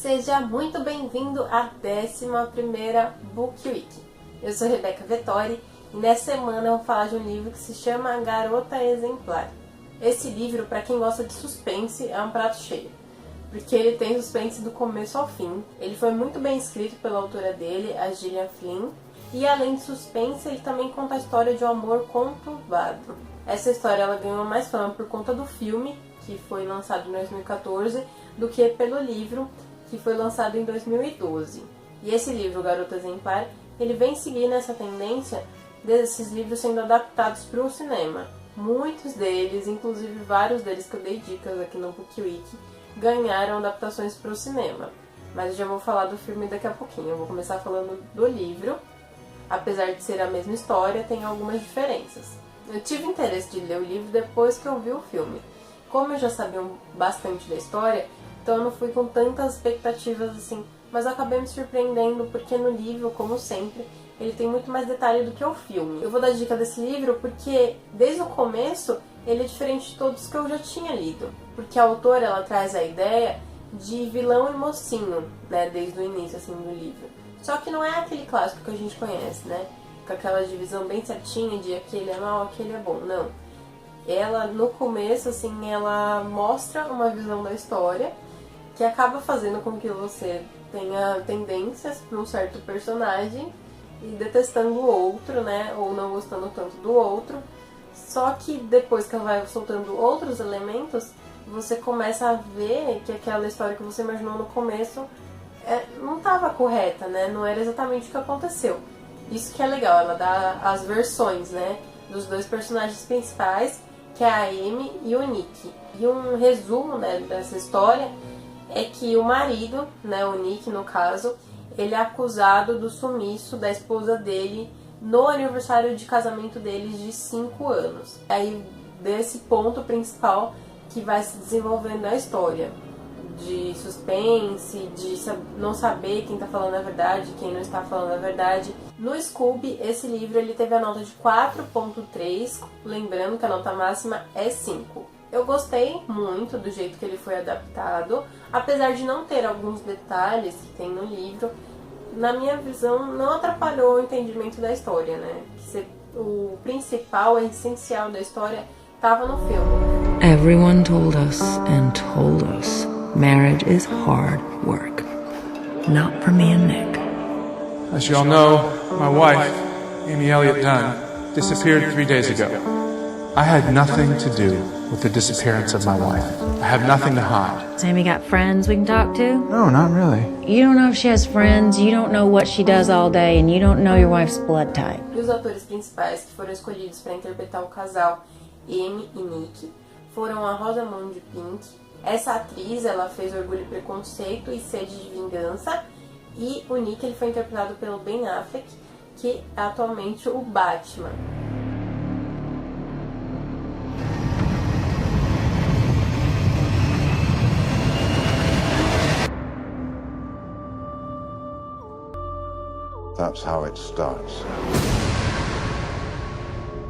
Seja muito bem-vindo à 11ª Book Week. Eu sou Rebeca Vettori e nessa semana eu vou falar de um livro que se chama Garota Exemplar. Esse livro, para quem gosta de suspense, é um prato cheio, porque ele tem suspense do começo ao fim. Ele foi muito bem escrito pela autora dele, a Gillian Flynn, e além de suspense, ele também conta a história de um amor conturbado. Essa história ela ganhou mais fama por conta do filme, que foi lançado em 2014, do que pelo livro, que foi lançado em 2012. E esse livro, Garota Exemplar, ele vem seguindo essa tendência desses livros sendo adaptados para o cinema. Muitos deles, inclusive vários deles que eu dei dicas aqui no Book Week, ganharam adaptações para o cinema. Mas eu já vou falar do filme daqui a pouquinho. Eu vou começar falando do livro. Apesar de ser a mesma história, tem algumas diferenças. Eu tive interesse de ler o livro depois que eu vi o filme. Como eu já sabia bastante da história, então eu não fui com tantas expectativas assim, mas eu acabei me surpreendendo porque no livro, como sempre, ele tem muito mais detalhe do que o filme. Eu vou dar dica desse livro porque desde o começo ele é diferente de todos que eu já tinha lido, porque a autora ela traz a ideia de vilão e mocinho, né, desde o início assim do livro. Só que não é aquele clássico que a gente conhece, né, com aquela divisão bem certinha de aquele é mau, aquele é bom, não. Ela, no começo, assim, ela mostra uma visão da história que acaba fazendo com que você tenha tendências para um certo personagem e detestando o outro, né, ou não gostando tanto do outro. Só que depois que ela vai soltando outros elementos, você começa a ver que aquela história que você imaginou no começo não estava correta, né, não era exatamente o que aconteceu. Isso que é legal, ela dá as versões, né, dos dois personagens principais, que é a Amy e o Nick. E um resumo, né, dessa história é que o marido, né, o Nick no caso, ele é acusado do sumiço da esposa dele no aniversário de casamento deles de 5 anos. Aí desse ponto principal que vai se desenvolvendo a história. De suspense, de não saber quem está falando a verdade, quem não está falando a verdade. No Scooby, esse livro ele teve a nota de 4.3, lembrando que a nota máxima é 5. Eu gostei muito do jeito que ele foi adaptado, apesar de não ter alguns detalhes que tem no livro, na minha visão não atrapalhou o entendimento da história, né? O principal, o essencial da história estava no filme. Everyone told us and told us marriage is hard work. Not for me and Nick. As you all know, my wife, Amy Elliott Dunn, disappeared 3 days ago. I had nothing to do with the disappearance of my wife. I have nothing to hide. Has Amy got friends we can talk to? No, not really. You don't know if she has friends, you don't know what she does all day, and you don't know your wife's blood type. E os atores principais que foram escolhidos para interpretar o casal Amy e Nick foram a Rosamund Pike. Essa atriz, ela fez Orgulho e Preconceito e Sede de Vingança. E o Nick ele foi interpretado pelo Ben Affleck, que é atualmente o Batman. That's how it starts.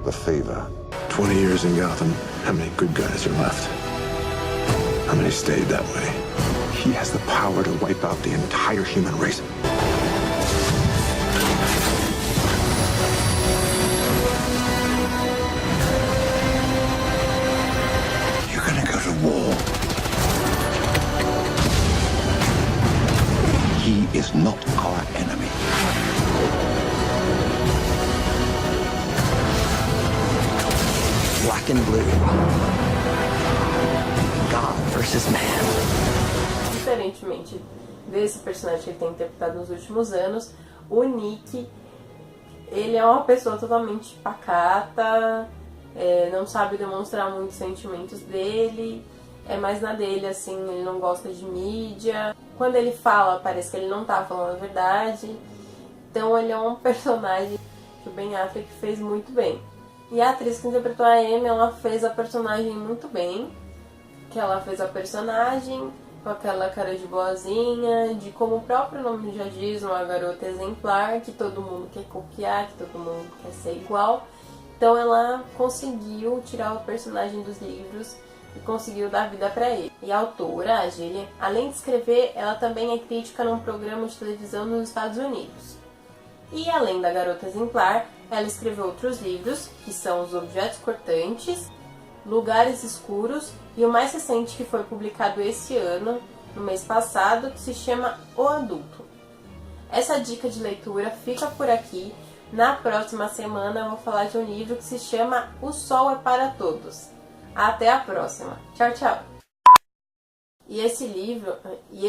The fever. 20 years in Gotham. How many good guys are left? How many stayed that way? He has the power to wipe out the entire human race. You're gonna go to war. He is not our enemy. Black and blue. God versus man. Diferentemente desse personagem que ele tem interpretado nos últimos anos, o Nick, ele é uma pessoa totalmente pacata, não sabe demonstrar muitos sentimentos dele, é mais na dele, assim, ele não gosta de mídia. Quando ele fala, parece que ele não tá falando a verdade. Então ele é um personagem que o Ben Affleck fez muito bem. E a atriz que interpretou a Amy, ela fez a personagem muito bem. Que ela fez a personagem com aquela cara de boazinha, de como o próprio nome já diz, uma garota exemplar, que todo mundo quer copiar, que todo mundo quer ser igual. Então ela conseguiu tirar o personagem dos livros e conseguiu dar vida para ele. E a autora, a Gillian, além de escrever, ela também é crítica num programa de televisão nos Estados Unidos. E além da Garota Exemplar, ela escreveu outros livros, que são Os Objetos Cortantes, Lugares Escuros e o mais recente, que foi publicado esse ano, no mês passado, que se chama O Adulto. Essa dica de leitura fica por aqui. Na próxima semana eu vou falar de um livro que se chama O Sol é para Todos. Até a próxima. Tchau, tchau. E esse livro... O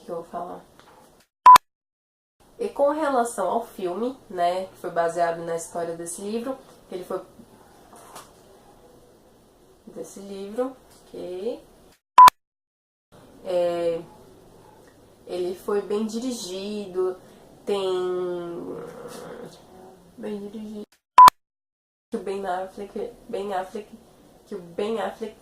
que eu vou falar? E com relação ao filme, né, que foi baseado na história desse livro, ele foi... Desse livro, ok... Ele foi bem dirigido, tem... Bem dirigido... Que o Ben Affleck...